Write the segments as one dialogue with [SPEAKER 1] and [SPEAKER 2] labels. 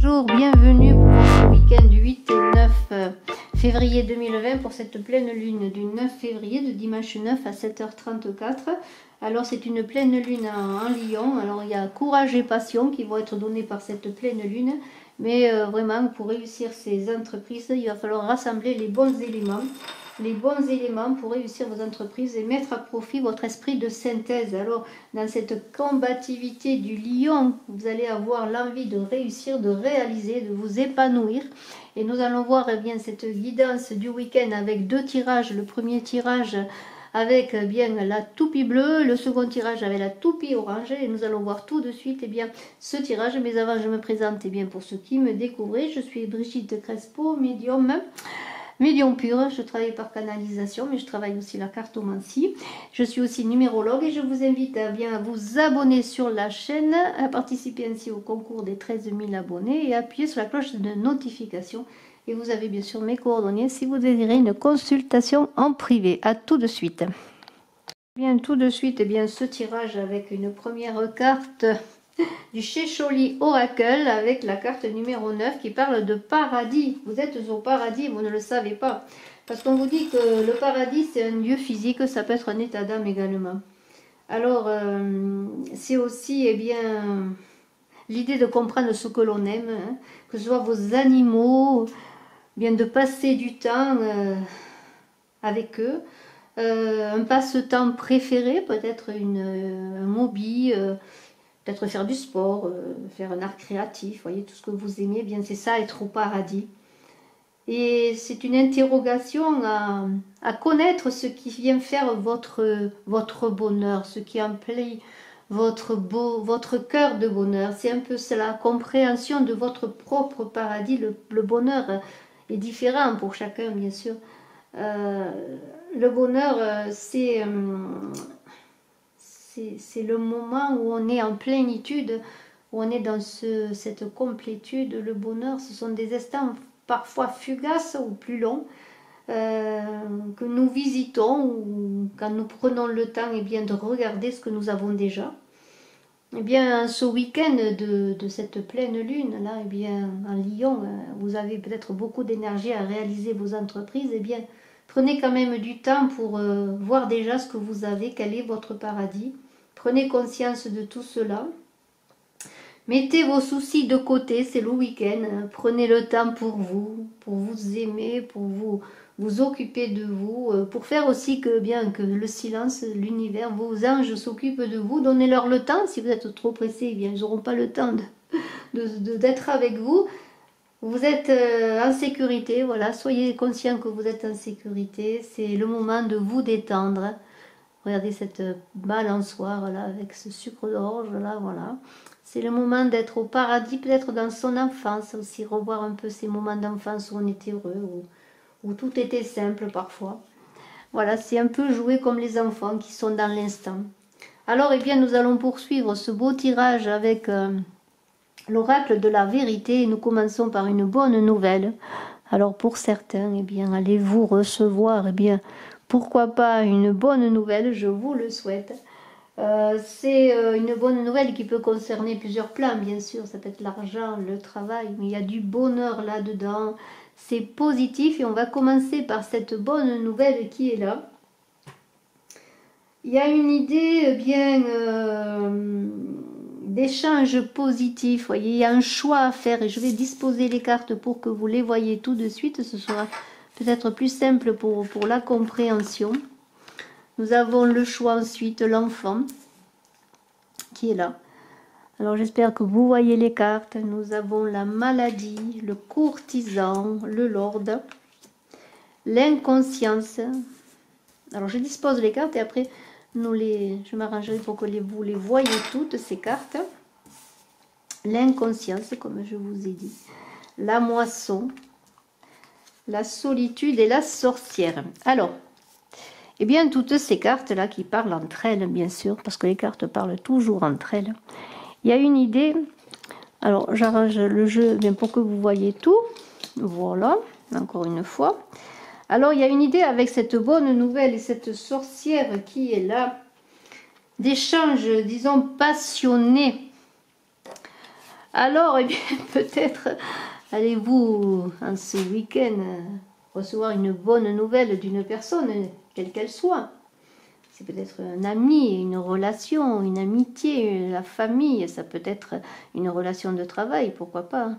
[SPEAKER 1] Bonjour, bienvenue pour votre week-end du 8 et 9 février 2020 pour cette pleine lune du 9 février, de dimanche 9 à 7h34. Alors c'est une pleine lune en Lion, alors il y a courage et passion qui vont être donnés par cette pleine lune, mais vraiment pour réussir ces entreprises, il va falloir rassembler les bons éléments pour réussir vos entreprises et mettre à profit votre esprit de synthèse. Alors, dans cette combativité du lion, vous allez avoir l'envie de réussir, de réaliser, de vous épanouir. Et nous allons voir bien cette guidance du week-end avec deux tirages. Le premier tirage avec bien la toupie bleue, le second tirage avec la toupie orange. Et nous allons voir tout de suite bien ce tirage. Mais avant, je me présente bien pour ceux qui me découvrent. Je suis Brigitte Crespo, médium pur, je travaille par canalisation, mais je travaille aussi la cartomancie. Je suis aussi numérologue et je vous invite à bien vous abonner sur la chaîne, à participer ainsi au concours des 13 000 abonnés et à appuyer sur la cloche de notification. Et vous avez bien sûr mes coordonnées si vous désirez une consultation en privé. À tout de suite. Bien, tout de suite, eh bien, ce tirage avec une première carte du Shesholi Oracle avec la carte numéro 9 qui parle de paradis. Vous êtes au paradis, vous ne le savez pas. Parce qu'on vous dit que le paradis, c'est un lieu physique, ça peut être un état d'âme également. Alors, c'est aussi eh bien l'idée de comprendre ce que l'on aime, hein, que ce soit vos animaux, bien de passer du temps avec eux. Un passe-temps préféré, peut-être un hobby, peut-être faire du sport, faire un art créatif, voyez, tout ce que vous aimez, bien c'est ça, être au paradis. Et c'est une interrogation à connaître ce qui vient faire votre bonheur, ce qui emplit votre cœur de bonheur. C'est un peu la compréhension de votre propre paradis. Le bonheur est différent pour chacun, bien sûr. Le bonheur, c'est le moment où on est en plénitude, où on est dans cette complétude. Le bonheur, ce sont des instants parfois fugaces ou plus longs que nous visitons, ou quand nous prenons le temps eh bien, de regarder ce que nous avons déjà. Eh bien, ce week-end de cette pleine lune, là, eh bien, en Lion, vous avez peut-être beaucoup d'énergie à réaliser vos entreprises. Eh bien, prenez quand même du temps pour voir déjà ce que vous avez, quel est votre paradis. Prenez conscience de tout cela. Mettez vos soucis de côté, c'est le week-end. Prenez le temps pour vous aimer, pour vous occuper de vous, pour faire aussi que le silence, l'univers, vos anges s'occupent de vous. Donnez-leur le temps. Si vous êtes trop pressé, eh bien, ils n'auront pas le temps d'être avec vous. Vous êtes en sécurité, voilà, soyez conscient que vous êtes en sécurité. C'est le moment de vous détendre. Regardez cette balançoire là avec ce sucre d'orge là, voilà. C'est le moment d'être au paradis, peut-être dans son enfance aussi, revoir un peu ces moments d'enfance où on était heureux, où tout était simple parfois. Voilà, c'est un peu jouer comme les enfants qui sont dans l'instant. Alors, eh bien, nous allons poursuivre ce beau tirage avec l'oracle de la vérité. Et nous commençons par une bonne nouvelle. Alors, pour certains, eh bien, allez-vous recevoir, eh bien, pourquoi pas une bonne nouvelle, je vous le souhaite. C'est une bonne nouvelle qui peut concerner plusieurs plans, bien sûr. Ça peut être l'argent, le travail, mais il y a du bonheur là-dedans. C'est positif et on va commencer par cette bonne nouvelle qui est là. Il y a une idée bien d'échange positif. Voyez, il y a un choix à faire et je vais disposer les cartes pour que vous les voyez tout de suite. Ce sera peut-être plus simple pour la compréhension. Nous avons le choix ensuite, l'enfant qui est là. Alors j'espère que vous voyez les cartes. Nous avons la maladie, le courtisan, le lord, l'inconscience. Alors je dispose les cartes et après je m'arrangerai pour que vous les voyez toutes ces cartes. L'inconscience, comme je vous ai dit, la moisson, la solitude et la sorcière. Alors, eh bien, toutes ces cartes-là qui parlent entre elles, bien sûr, parce que les cartes parlent toujours entre elles. Il y a une idée. Alors, j'arrange le jeu bien pour que vous voyez tout. Voilà, encore une fois. Alors, il y a une idée avec cette bonne nouvelle et cette sorcière qui est là, d'échange, disons, passionné. Alors, eh bien, peut-être allez-vous, en ce week-end, recevoir une bonne nouvelle d'une personne, quelle qu'elle soit. C'est peut-être un ami, une relation, une amitié, la famille, ça peut être une relation de travail, pourquoi pas.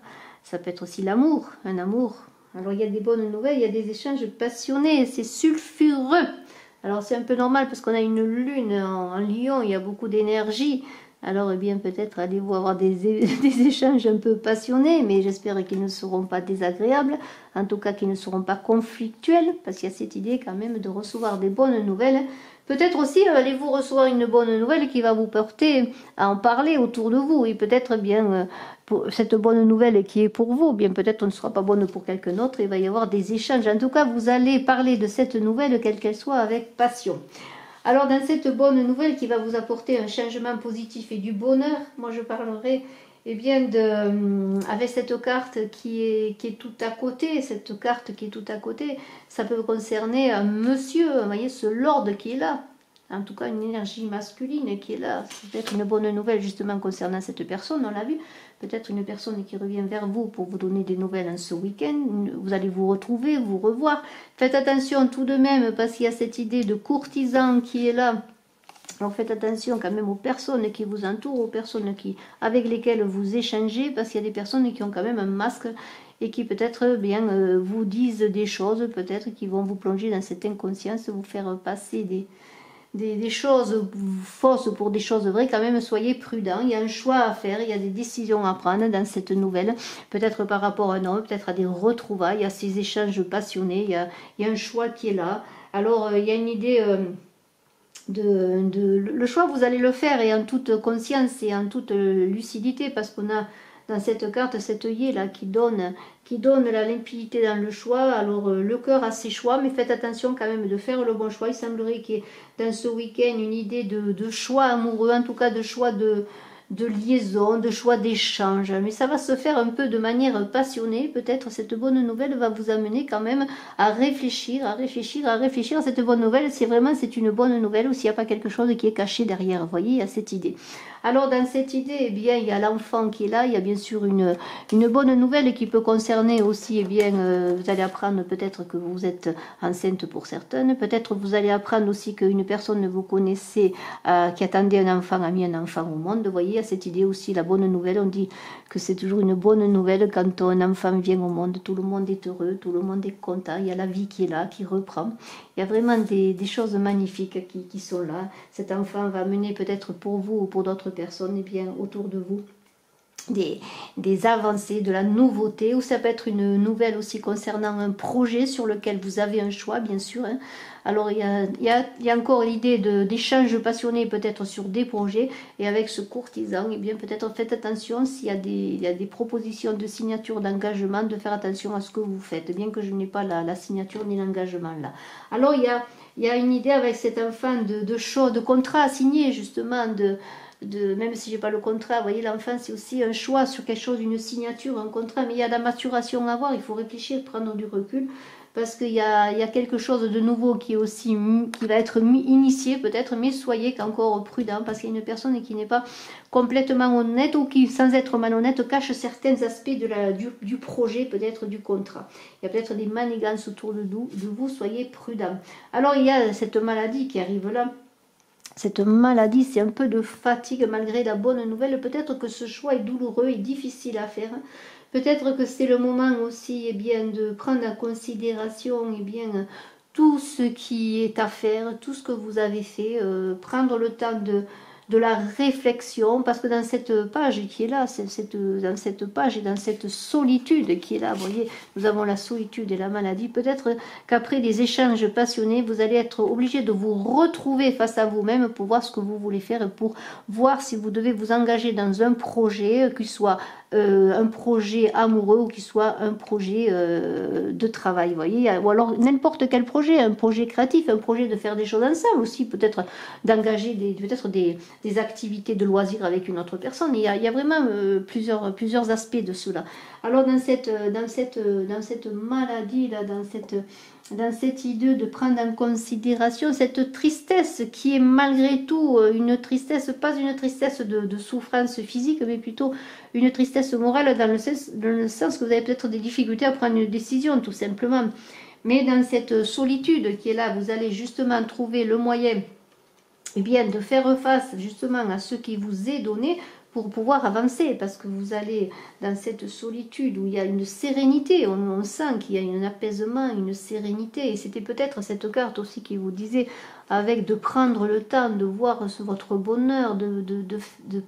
[SPEAKER 1] Ça peut être aussi l'amour, un amour. Alors il y a des bonnes nouvelles, il y a des échanges passionnés, c'est sulfureux. Alors c'est un peu normal parce qu'on a une lune en Lion, il y a beaucoup d'énergie. Alors eh bien peut-être allez-vous avoir des échanges un peu passionnés, mais j'espère qu'ils ne seront pas désagréables, en tout cas qu'ils ne seront pas conflictuels, parce qu'il y a cette idée quand même de recevoir des bonnes nouvelles. Peut-être aussi allez-vous recevoir une bonne nouvelle qui va vous porter à en parler autour de vous. Et peut-être bien pour cette bonne nouvelle qui est pour vous, bien peut-être ne sera pas bonne pour quelqu'un d'autre. Il va y avoir des échanges. En tout cas, vous allez parler de cette nouvelle, quelle qu'elle soit, avec passion. Alors dans cette bonne nouvelle qui va vous apporter un changement positif et du bonheur, moi je parlerai eh bien avec cette carte qui est tout à côté, cette carte qui est tout à côté, ça peut concerner un monsieur, vous voyez ce lord qui est là, en tout cas une énergie masculine qui est là, c'est peut-être une bonne nouvelle justement concernant cette personne, on l'a vu, peut-être une personne qui revient vers vous pour vous donner des nouvelles en ce week-end, vous allez vous retrouver, vous revoir, faites attention tout de même parce qu'il y a cette idée de courtisan qui est là. Alors faites attention quand même aux personnes qui vous entourent, aux personnes avec lesquelles vous échangez, parce qu'il y a des personnes qui ont quand même un masque et qui peut-être bien vous disent des choses, peut-être qui vont vous plonger dans cette inconscience, vous faire passer des choses fausses pour des choses vraies. Quand même soyez prudents, il y a un choix à faire, il y a des décisions à prendre dans cette nouvelle, peut-être par rapport à un homme, peut-être à des retrouvailles, il y a ces échanges passionnés, il y a un choix qui est là. Alors il y a une idée... le choix vous allez le faire et en toute conscience et en toute lucidité parce qu'on a dans cette carte cet œillet là qui donne la limpidité dans le choix. Alors le cœur a ses choix, mais faites attention quand même de faire le bon choix. Il semblerait qu'il y ait dans ce week-end une idée de choix amoureux, en tout cas de choix de liaison, de choix d'échange, mais ça va se faire un peu de manière passionnée. Peut-être cette bonne nouvelle va vous amener quand même à réfléchir, à réfléchir, à réfléchir à cette bonne nouvelle. C'est vraiment c'est une bonne nouvelle ou s'il n'y a pas quelque chose qui est caché derrière. Vous voyez, il y a cette idée. Alors dans cette idée, eh bien, il y a l'enfant qui est là, il y a bien sûr une bonne nouvelle qui peut concerner aussi, eh bien, vous allez apprendre peut-être que vous êtes enceinte pour certaines, peut-être vous allez apprendre aussi qu'une personne vous connaissez qui attendait un enfant a mis un enfant au monde. Vous voyez, il y a cette idée aussi, la bonne nouvelle, on dit que c'est toujours une bonne nouvelle quand un enfant vient au monde, tout le monde est heureux, tout le monde est content, il y a la vie qui est là, qui reprend. Il y a vraiment des choses magnifiques qui sont là. Cet enfant va mener peut-être pour vous ou pour d'autres personnes eh bien, autour de vous des avancées, de la nouveauté, ou ça peut être une nouvelle aussi concernant un projet sur lequel vous avez un choix, bien sûr. Hein. Alors il y a encore l'idée d'échanges passionnés peut-être sur des projets, et avec ce courtisan, eh bien peut-être faites attention s'il y a des propositions de signature d'engagement, de faire attention à ce que vous faites, bien que je n'ai pas la signature ni l'engagement là. Alors il y a une idée avec cet enfant de contrat à signer justement, même si j'ai pas le contrat, vous voyez, l'enfant c'est aussi un choix sur quelque chose, une signature, un contrat, mais il y a de la maturation à avoir, il faut réfléchir, prendre du recul, parce qu'il y a quelque chose de nouveau qui va être initié peut-être, mais soyez encore prudent, parce qu'il y a une personne qui n'est pas complètement honnête, ou qui, sans être malhonnête, cache certains aspects du projet, peut-être du contrat. Il y a peut-être des manigances autour de vous, soyez prudent. Alors il y a cette maladie qui arrive là. Cette maladie, c'est un peu de fatigue malgré la bonne nouvelle. Peut-être que ce choix est douloureux et difficile à faire. Peut-être que c'est le moment aussi eh bien, de prendre en considération eh bien, tout ce qui est à faire, tout ce que vous avez fait, prendre le temps de la réflexion, parce que dans cette page qui est là, dans cette page et dans cette solitude qui est là, vous voyez, nous avons la solitude et la maladie, peut-être qu'après des échanges passionnés, vous allez être obligé de vous retrouver face à vous-même pour voir ce que vous voulez faire, pour voir si vous devez vous engager dans un projet, qui soit un projet amoureux ou qui soit un projet de travail, vous voyez, ou alors n'importe quel projet, un projet créatif, un projet de faire des choses ensemble aussi, peut-être d'engager des activités de loisirs avec une autre personne. Il y a vraiment plusieurs aspects de cela. Alors dans cette maladie là, dans cette idée de prendre en considération cette tristesse qui est malgré tout une tristesse, pas une tristesse de souffrance physique, mais plutôt une tristesse morale dans le sens que vous avez peut-être des difficultés à prendre une décision, tout simplement. Mais dans cette solitude qui est là, vous allez justement trouver le moyen bien, de faire face justement à ce qui vous est donné pour pouvoir avancer, parce que vous allez dans cette solitude où il y a une sérénité, on sent qu'il y a un apaisement, une sérénité, et c'était peut-être cette carte aussi qui vous disait avec de prendre le temps de voir votre bonheur, de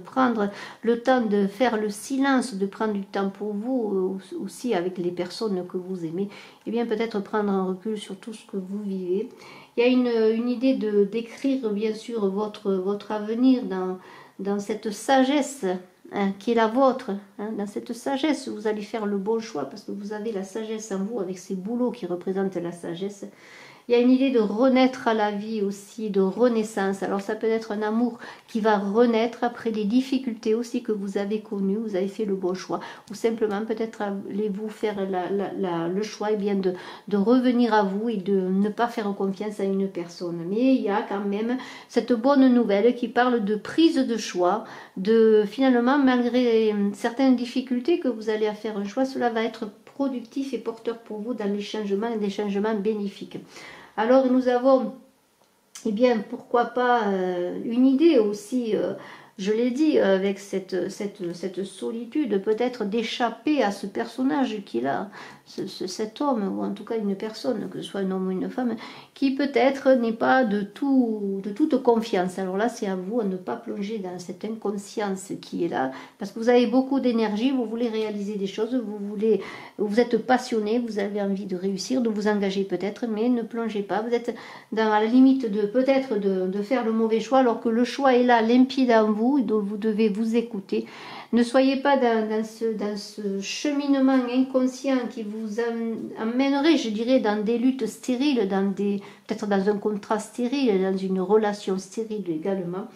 [SPEAKER 1] prendre le temps de faire le silence, de prendre du temps pour vous aussi avec les personnes que vous aimez, et bien peut-être prendre un recul sur tout ce que vous vivez. Il y a une idée d'écrire bien sûr votre avenir dans cette sagesse qui est la vôtre. Dans cette sagesse, vous allez faire le bon choix parce que vous avez la sagesse en vous avec ces bouleaux qui représentent la sagesse. Il y a une idée de renaître à la vie aussi, de renaissance. Alors ça peut être un amour qui va renaître après les difficultés aussi que vous avez connues. Vous avez fait le bon choix. Ou simplement peut-être allez-vous faire le choix bien de revenir à vous et de ne pas faire confiance à une personne. Mais il y a quand même cette bonne nouvelle qui parle de prise de choix, de finalement malgré certaines difficultés que vous allez faire un choix, cela va être productif et porteur pour vous dans les changements et des changements bénéfiques. Alors nous avons, eh bien, pourquoi pas une idée aussi, je l'ai dit, avec cette solitude, peut-être d'échapper à ce personnage qu'il a, cet homme, ou en tout cas une personne, que ce soit un homme ou une femme, qui peut-être n'est pas de toute confiance. Alors là, c'est à vous de ne pas plonger dans cette inconscience qui est là, parce que vous avez beaucoup d'énergie, vous voulez réaliser des choses, vous êtes passionné, vous avez envie de réussir, de vous engager peut-être, mais ne plongez pas. Vous êtes à la limite de peut-être de faire le mauvais choix, alors que le choix est là, limpide en vous, donc vous devez vous écouter. Ne soyez pas dans ce cheminement inconscient qui vous amènerait, je dirais, dans des luttes stériles, peut-être dans un contrat stérile, dans une relation stérile également.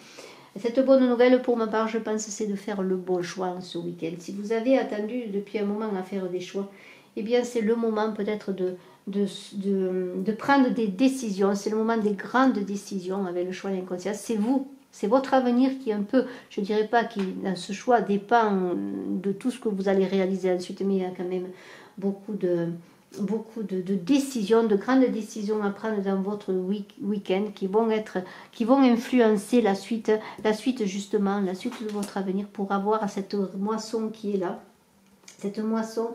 [SPEAKER 1] Cette bonne nouvelle, pour ma part, je pense, c'est de faire le bon choix en ce week-end. Si vous avez attendu depuis un moment à faire des choix, eh bien, c'est le moment peut-être de prendre des décisions. C'est le moment des grandes décisions avec le choix de l'inconscient. C'est vous. C'est votre avenir qui est un peu, je ne dirais pas qui dans ce choix dépend de tout ce que vous allez réaliser ensuite, mais il y a quand même beaucoup de décisions, de grandes décisions à prendre dans votre week-end qui vont influencer la suite justement, la suite de votre avenir pour avoir cette moisson qui est là. Cette moisson,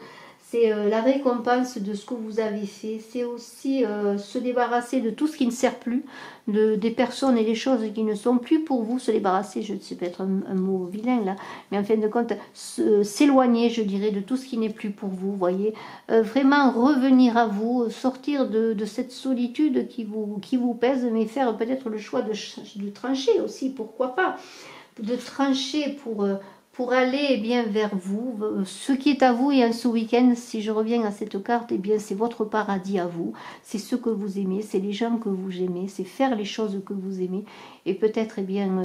[SPEAKER 1] c'est la récompense de ce que vous avez fait. C'est aussi se débarrasser de tout ce qui ne sert plus, des personnes et des choses qui ne sont plus pour vous. Se débarrasser, je ne sais pas être un mot vilain là, mais en fin de compte, s'éloigner, je dirais, de tout ce qui n'est plus pour vous. Voyez, vraiment revenir à vous, sortir de cette solitude qui vous pèse, mais faire peut-être le choix de trancher aussi, pourquoi pas, de trancher pour aller eh bien vers vous, ce qui est à vous. Et en ce week-end, si je reviens à cette carte, eh bien c'est votre paradis à vous, c'est ce que vous aimez, c'est les gens que vous aimez, c'est faire les choses que vous aimez, et peut-être eh bien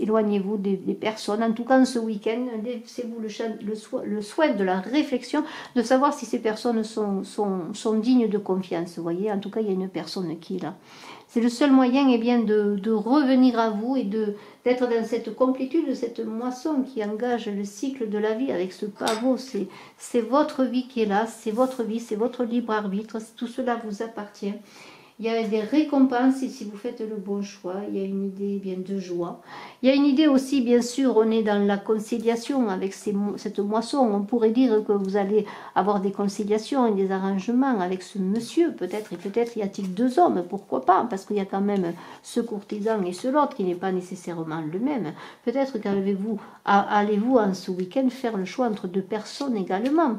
[SPEAKER 1] éloignez-vous des personnes. En tout cas, en ce week-end, laissez-vous le souhait de la réflexion, de savoir si ces personnes sont dignes de confiance. Vous voyez, en tout cas, il y a une personne qui est là. C'est le seul moyen eh bien, de revenir à vous et d'être dans cette complétude, cette moisson qui engage le cycle de la vie avec ce pavot. C'est votre vie qui est là, c'est votre vie, c'est votre libre arbitre, tout cela vous appartient. Il y a des récompenses et si vous faites le bon choix, il y a une idée bien de joie. Il y a une idée aussi, bien sûr, on est dans la conciliation avec cette moisson. On pourrait dire que vous allez avoir des conciliations et des arrangements avec ce monsieur, peut-être, et peut-être y a-t-il deux hommes, pourquoi pas, parce qu'il y a quand même ce courtisan et ce l'autre qui n'est pas nécessairement le même. Peut-être qu'allez-vous en ce week-end faire le choix entre deux personnes également.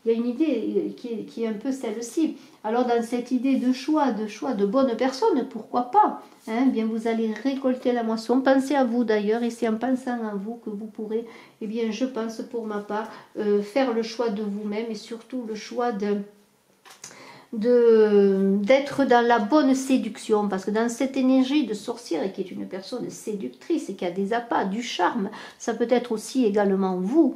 [SPEAKER 1] Il y a une idée qui est un peu celle-ci. Alors dans cette idée de choix de bonnes personnes, pourquoi pas, hein, bien vous allez récolter la moisson. Pensez à vous d'ailleurs, et c'est en pensant à vous que vous pourrez, eh bien je pense pour ma part, faire le choix de vous-même et surtout le choix d'être dans la bonne séduction, parce que dans cette énergie de sorcière, qui est une personne séductrice et qui a des appas, du charme, ça peut être aussi également vous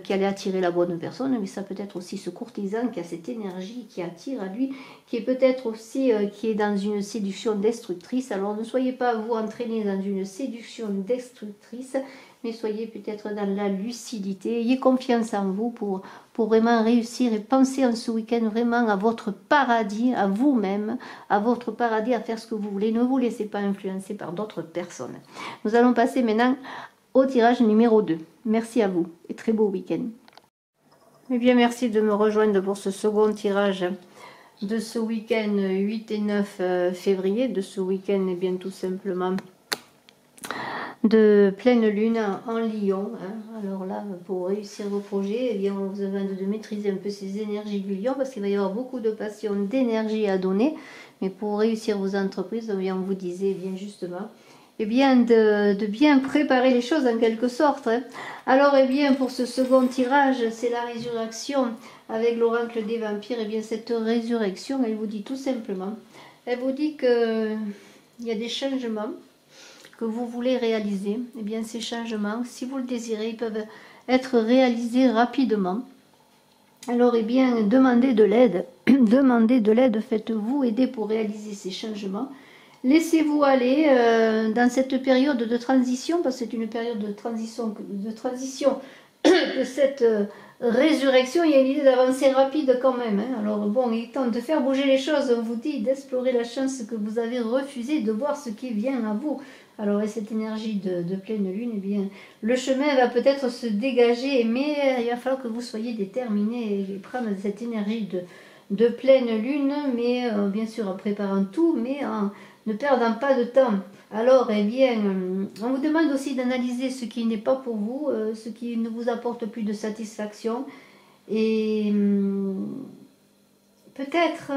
[SPEAKER 1] qui allez attirer la bonne personne, mais ça peut être aussi ce courtisan qui a cette énergie qui attire à lui, qui est peut-être aussi qui est dans une séduction destructrice. Alors ne soyez pas vous entraînés dans une séduction destructrice, mais soyez peut-être dans la lucidité, ayez confiance en vous pour vraiment réussir, et pensez en ce week-end vraiment à votre paradis, à vous-même, à votre paradis, à faire ce que vous voulez. Ne vous laissez pas influencer par d'autres personnes. Nous allons passer maintenant au tirage numéro 2. Merci à vous et très beau week-end. Eh bien, merci de me rejoindre pour ce second tirage de ce week-end 8 et 9 février, de ce week-end, et bien tout simplement de pleine lune en Lion. Alors là, pour réussir vos projets, eh bien, vous avez de maîtriser un peu ces énergies du Lion, parce qu'il va y avoir beaucoup de passion, d'énergie à donner. Mais pour réussir vos entreprises, eh bien, on vous disait bien justement, eh bien, de bien préparer les choses en quelque sorte. Alors, eh bien, pour ce second tirage, c'est la résurrection avec l'oracle des vampires. Eh bien, cette résurrection, elle vous dit tout simplement, elle vous dit que il y a des changements que vous voulez réaliser. Eh bien, ces changements, si vous le désirez, ils peuvent être réalisés rapidement. Alors, eh bien, demandez de l'aide. Demandez de l'aide, faites-vous aider pour réaliser ces changements. Laissez-vous aller dans cette période de transition, parce que c'est une période de transition de cette résurrection. Il y a une idée d'avancer rapide quand même. Alors bon, il est temps de faire bouger les choses. On vous dit d'explorer la chance que vous avez refusée, de voir ce qui vient à vous. Alors, et cette énergie de pleine lune, eh bien, le chemin va peut-être se dégager, mais il va falloir que vous soyez déterminés et prendre cette énergie de pleine lune, mais bien sûr en préparant tout, mais en ne perdant pas de temps. Alors, eh bien, on vous demande aussi d'analyser ce qui n'est pas pour vous, ce qui ne vous apporte plus de satisfaction, et peut-être...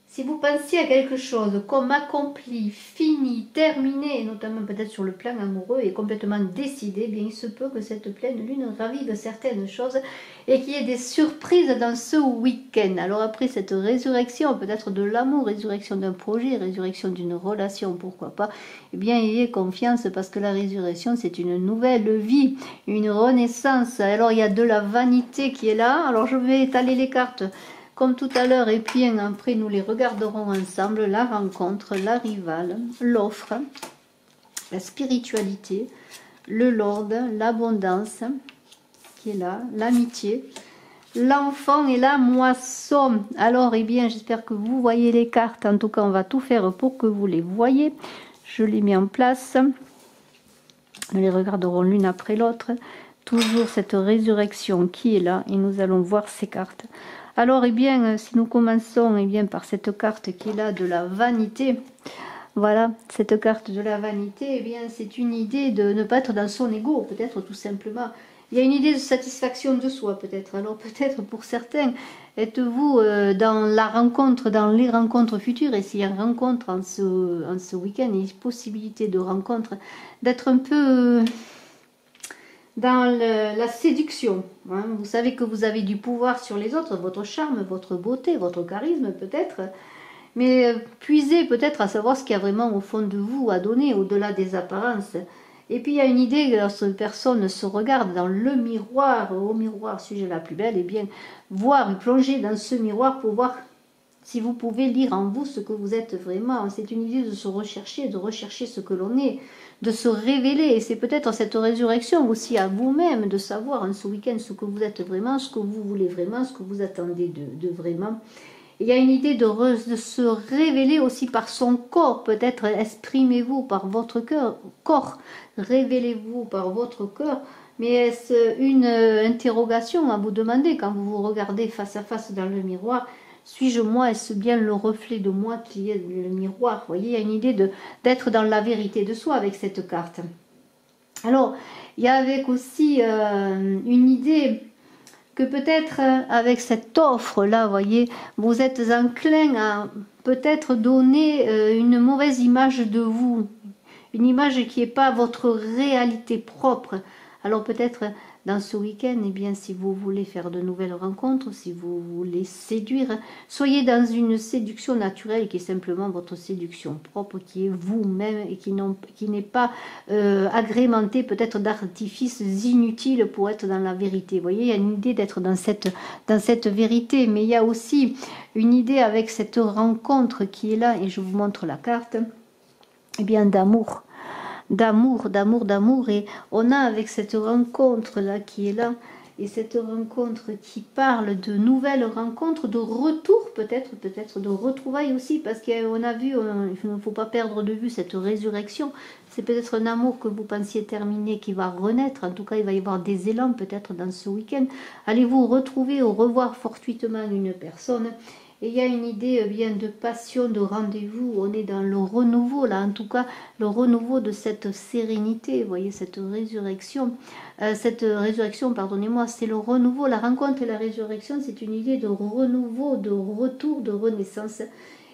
[SPEAKER 1] si vous pensiez à quelque chose comme accompli, fini, terminé, notamment peut-être sur le plan amoureux et complètement décidé, bien il se peut que cette pleine lune ravive certaines choses et qu'il y ait des surprises dans ce week-end. Alors après cette résurrection, peut-être de l'amour, résurrection d'un projet, résurrection d'une relation, pourquoi pas, eh bien ayez confiance, parce que la résurrection c'est une nouvelle vie, une renaissance. Alors il y a de la vanité qui est là. Alors je vais étaler les cartes comme tout à l'heure, et puis après nous les regarderons ensemble. La rencontre, la rivale, l'offre, la spiritualité, le Lord, l'abondance qui est là, l'amitié, l'enfant et la moisson. Alors, eh bien, j'espère que vous voyez les cartes. En tout cas, on va tout faire pour que vous les voyez. Je les mets en place. Nous les regarderons l'une après l'autre. Toujours cette résurrection qui est là, et nous allons voir ces cartes. Alors, eh bien, si nous commençons eh bien, par cette carte qui est là de la vanité, voilà, cette carte de la vanité, eh bien, c'est une idée de ne pas être dans son ego, peut-être tout simplement. Il y a une idée de satisfaction de soi, peut-être. Alors, peut-être pour certains, êtes-vous dans la rencontre, dans les rencontres futures, et s'il y a une rencontre en ce week-end, il y a une possibilité de rencontre, d'être un peu... dans la séduction, hein. Vous savez que vous avez du pouvoir sur les autres, votre charme, votre beauté, votre charisme peut-être, mais puisez peut-être à savoir ce qu'il y a vraiment au fond de vous à donner, au-delà des apparences. Et puis il y a une idée que lorsque personne se regarde dans le miroir, au miroir, suis-je la plus belle, et bien voir, plonger dans ce miroir pour voir si vous pouvez lire en vous ce que vous êtes vraiment. C'est une idée de se rechercher, de rechercher ce que l'on est, de se révéler. Et c'est peut-être cette résurrection aussi à vous-même, de savoir en ce week-end ce que vous êtes vraiment, ce que vous voulez vraiment, ce que vous attendez de vraiment. Et il y a une idée de se révéler aussi par son corps. Peut-être exprimez-vous par votre corps, révélez-vous par votre cœur. Mais est-ce une interrogation à vous demander quand vous vous regardez face à face dans le miroir? Suis-je moi? Est-ce bien le reflet de moi qui est le miroir? Vous voyez, il y a une idée d'être dans la vérité de soi avec cette carte. Alors, il y a avec aussi une idée que peut-être avec cette offre-là, vous voyez, vous êtes enclin à peut-être donner une mauvaise image de vous, une image qui n'est pas votre réalité propre. Alors peut-être dans ce week-end, eh bien, si vous voulez faire de nouvelles rencontres, si vous voulez séduire, soyez dans une séduction naturelle qui est simplement votre séduction propre, qui est vous-même et qui n'est pas agrémentée peut-être d'artifices inutiles pour être dans la vérité. Vous voyez, il y a une idée d'être dans cette vérité, mais il y a aussi une idée avec cette rencontre qui est là, et je vous montre la carte, eh bien, d'amour. D'amour, et on a avec cette rencontre là qui est là, et cette rencontre qui parle de nouvelles rencontres, de retour peut-être de retrouvailles aussi, parce qu'on a vu, il ne faut pas perdre de vue cette résurrection. C'est peut-être un amour que vous pensiez terminer qui va renaître, en tout cas il va y avoir des élans peut-être dans ce week-end. Allez-vous retrouver ou revoir fortuitement une personne. Et il y a une idée bien de passion, de rendez-vous, on est dans le renouveau, là en tout cas, le renouveau de cette sérénité, vous voyez, cette résurrection, pardonnez-moi, c'est le renouveau, la rencontre et la résurrection, c'est une idée de renouveau, de retour, de renaissance.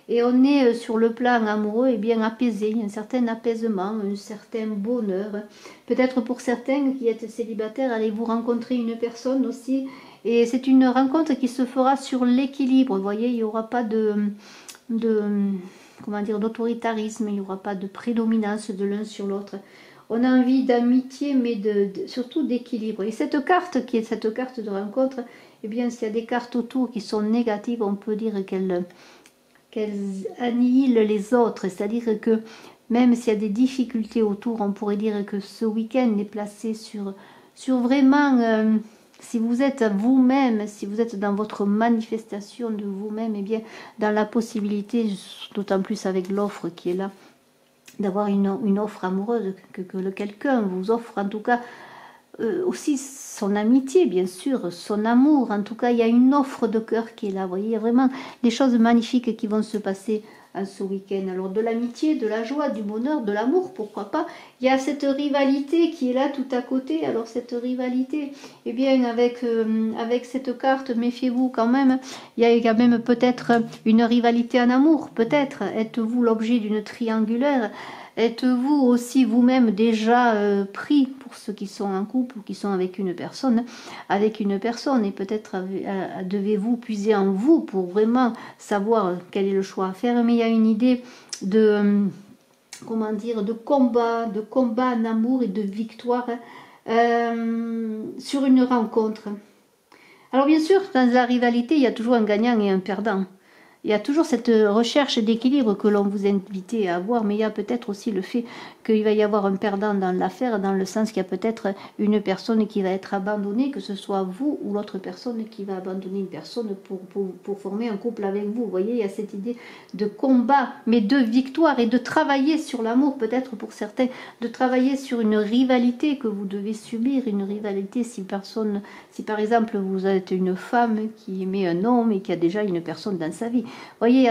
[SPEAKER 1] Et on est sur le plan amoureux et bien apaisé, un certain apaisement, un certain bonheur. Peut-être pour certains qui êtes célibataires, allez-vous rencontrer une personne aussi. Et c'est une rencontre qui se fera sur l'équilibre. Vous voyez, il n'y aura pas comment dire, d'autoritarisme, il n'y aura pas de prédominance de l'un sur l'autre. On a envie d'amitié, mais surtout d'équilibre. Et cette carte, qui est cette carte de rencontre, eh bien, s'il y a des cartes autour qui sont négatives, on peut dire qu'elles annihilent les autres. C'est-à-dire que même s'il y a des difficultés autour, on pourrait dire que ce week-end est placé sur vraiment... si vous êtes vous-même, si vous êtes dans votre manifestation de vous-même, eh bien, dans la possibilité, d'autant plus avec l'offre qui est là, d'avoir une offre amoureuse, que quelqu'un vous offre, en tout cas, aussi son amitié, bien sûr, son amour. En tout cas, il y a une offre de cœur qui est là. Vous voyez, il y a vraiment des choses magnifiques qui vont se passer ce week-end. Alors, de l'amitié, de la joie, du bonheur, de l'amour, pourquoi pas. Il y a cette rivalité qui est là tout à côté. Alors, cette rivalité, eh bien, avec cette carte, méfiez-vous quand même. Il y a quand même peut-être une rivalité en amour. Peut-être êtes-vous l'objet d'une triangulaire. Êtes-vous aussi vous-même déjà pris pour ceux qui sont en couple ou qui sont avec une personne, et peut-être devez-vous puiser en vous pour vraiment savoir quel est le choix à faire. Mais il y a une idée de comment dire, de combat en amour et de victoire sur une rencontre. Alors bien sûr, dans la rivalité, il y a toujours un gagnant et un perdant. Il y a toujours cette recherche d'équilibre que l'on vous invite à avoir, mais il y a peut-être aussi le fait qu'il va y avoir un perdant dans l'affaire, dans le sens qu'il y a peut-être une personne qui va être abandonnée, que ce soit vous ou l'autre personne qui va abandonner une personne pour former un couple avec vous. Vous voyez, il y a cette idée de combat, mais de victoire, et de travailler sur l'amour, peut-être pour certains, de travailler sur une rivalité que vous devez subir, une rivalité si par exemple vous êtes une femme qui aimait un homme et qui a déjà une personne dans sa vie. Vous voyez, il y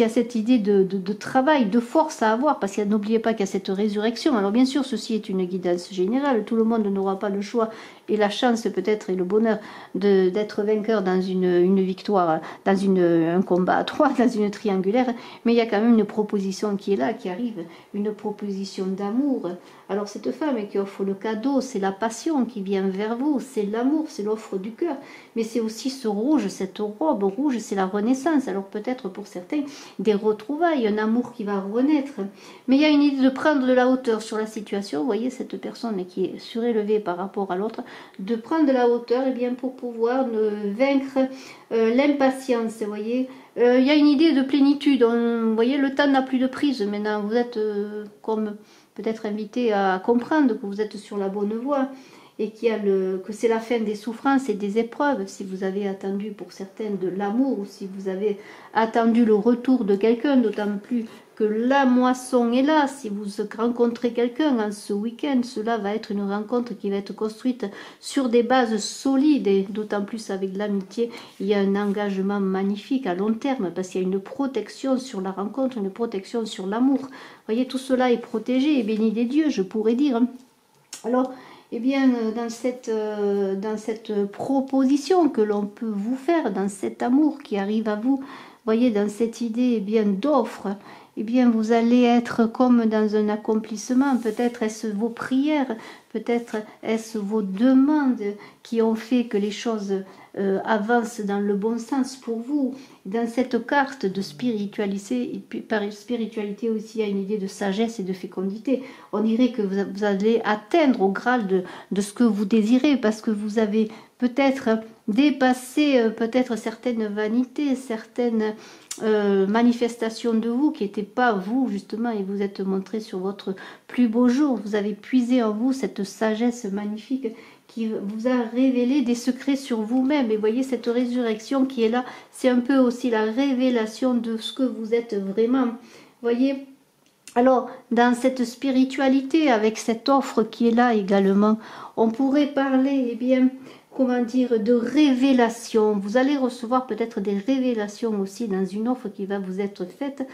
[SPEAKER 1] a cette idée de travail, de force à avoir, parce que n'oubliez pas qu'il y a cette résurrection. Alors bien sûr, ceci est une guidance générale, tout le monde n'aura pas le choix et la chance peut-être et le bonheur d'être vainqueur dans une victoire, dans un combat à trois, dans une triangulaire, mais il y a quand même une proposition qui est là, qui arrive, une proposition d'amour. Alors cette femme qui offre le cadeau, c'est la passion qui vient vers vous, c'est l'amour, c'est l'offre du cœur, mais c'est aussi ce rouge, cette robe rouge, c'est la renaissance. Alors peut-être pour certains, des retrouvailles, un amour qui va renaître, mais il y a une idée de prendre de la hauteur sur la situation. Vous voyez, cette personne qui est surélevée par rapport à l'autre, de prendre de la hauteur, et bien pour pouvoir vaincre l'impatience. Vous voyez, il y a une idée de plénitude. Vous voyez, le temps n'a plus de prise maintenant. Vous êtes comme peut-être invité à comprendre que vous êtes sur la bonne voie et que c'est la fin des souffrances et des épreuves. Si vous avez attendu pour certains de l'amour, ou si vous avez attendu le retour de quelqu'un, d'autant plus que la moisson est là. Si vous rencontrez quelqu'un en ce week-end, cela va être une rencontre qui va être construite sur des bases solides, et d'autant plus avec l'amitié, il y a un engagement magnifique à long terme, parce qu'il y a une protection sur la rencontre, une protection sur l'amour. Vous voyez, tout cela est protégé et béni des dieux, je pourrais dire. Alors, eh bien, dans cette proposition que l'on peut vous faire, dans cet amour qui arrive à vous, voyez, dans cette idée, eh bien, d'offre, eh bien vous allez être comme dans un accomplissement. Peut-être est-ce vos prières, peut-être est-ce vos demandes qui ont fait que les choses avancent dans le bon sens pour vous. Dans cette carte de spiritualité, par spiritualité aussi, il y a une idée de sagesse et de fécondité. On dirait que vous allez atteindre au Graal de ce que vous désirez, parce que vous avez peut-être dépassé peut-être certaines vanités, certaines manifestations de vous qui n'étaient pas vous justement, et vous êtes montré sur votre plus beau jour. Vous avez puisé en vous cette sagesse magnifique qui vous a révélé des secrets sur vous-même. Et voyez cette résurrection qui est là, c'est un peu aussi la révélation de ce que vous êtes vraiment. Voyez, alors dans cette spiritualité, avec cette offre qui est là également, on pourrait parler, eh bien, comment dire, de révélation. Vous allez recevoir peut-être des révélations aussi dans une offre qui va vous être faite.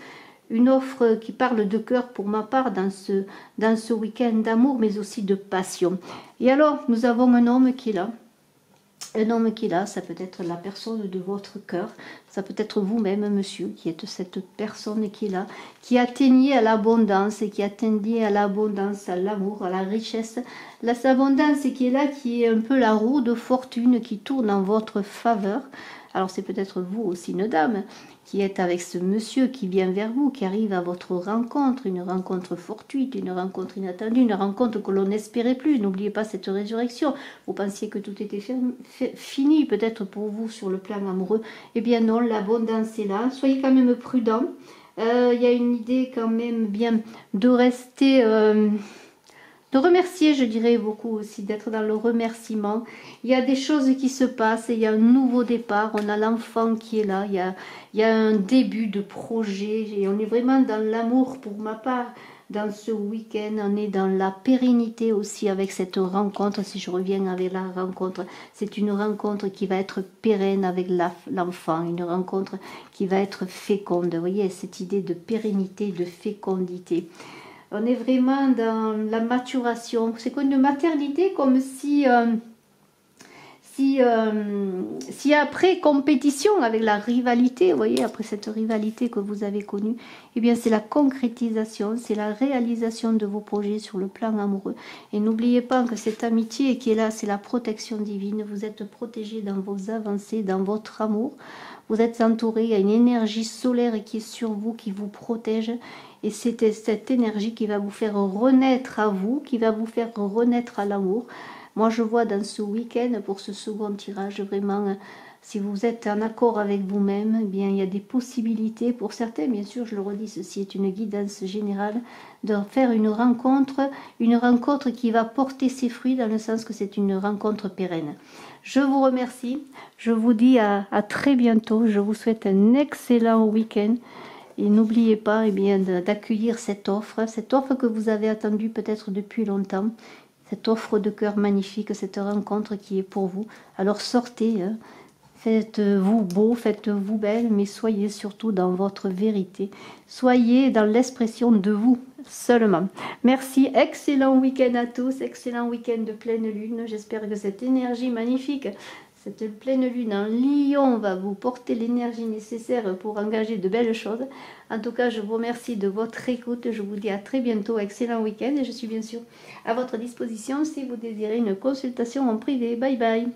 [SPEAKER 1] Une offre qui parle de cœur pour ma part dans ce week-end d'amour, mais aussi de passion. Et alors, nous avons un homme qui est là. Un homme qui est là, ça peut être la personne de votre cœur, ça peut être vous-même, monsieur, qui êtes cette personne qui est là, qui atteignait à l'abondance, et qui atteignait à l'abondance, à l'amour, à la richesse. L'abondance qui est là, qui est un peu la roue de fortune qui tourne en votre faveur. Alors c'est peut-être vous aussi, une dame, qui est avec ce monsieur qui vient vers vous, qui arrive à votre rencontre, une rencontre fortuite, une rencontre inattendue, une rencontre que l'on n'espérait plus. N'oubliez pas cette résurrection. Vous pensiez que tout était fini, peut-être pour vous sur le plan amoureux. Eh bien non, l'abondance est là. Soyez quand même prudent. Il y a une idée quand même bien de rester... de remercier, je dirais beaucoup aussi, d'être dans le remerciement. Il y a des choses qui se passent, il y a un nouveau départ, on a l'enfant qui est là, il y a un début de projet, et on est vraiment dans l'amour pour ma part. Dans ce week-end, on est dans la pérennité aussi avec cette rencontre. Si je reviens avec la rencontre, c'est une rencontre qui va être pérenne avec l'enfant, une rencontre qui va être féconde. Vous voyez, cette idée de pérennité, de fécondité. On est vraiment dans la maturation. C'est comme une maternité, comme si après compétition avec la rivalité, vous voyez, après cette rivalité que vous avez connue, eh bien c'est la concrétisation, c'est la réalisation de vos projets sur le plan amoureux. Et n'oubliez pas que cette amitié qui est là, c'est la protection divine. Vous êtes protégé dans vos avancées, dans votre amour. Vous êtes entouré, il y a une énergie solaire qui est sur vous, qui vous protège. Et c'est cette énergie qui va vous faire renaître à vous, qui va vous faire renaître à l'amour. Moi, je vois dans ce week-end, pour ce second tirage, vraiment, si vous êtes en accord avec vous-même, eh bien, il y a des possibilités. Pour certains, bien sûr, je le redis, ceci est une guidance générale, de faire une rencontre qui va porter ses fruits, dans le sens que c'est une rencontre pérenne. Je vous remercie. Je vous dis à très bientôt. Je vous souhaite un excellent week-end. Et n'oubliez pas, eh bien, d'accueillir cette offre que vous avez attendue peut-être depuis longtemps. Cette offre de cœur magnifique, cette rencontre qui est pour vous. Alors sortez, hein. Faites-vous beau, faites-vous belle, mais soyez surtout dans votre vérité. Soyez dans l'expression de vous seulement. Merci, excellent week-end à tous, excellent week-end de pleine lune. J'espère que cette énergie magnifique, cette pleine lune en Lion va vous porter l'énergie nécessaire pour engager de belles choses. En tout cas, je vous remercie de votre écoute. Je vous dis à très bientôt. Excellent week-end. Et je suis bien sûr à votre disposition si vous désirez une consultation en privé. Bye bye.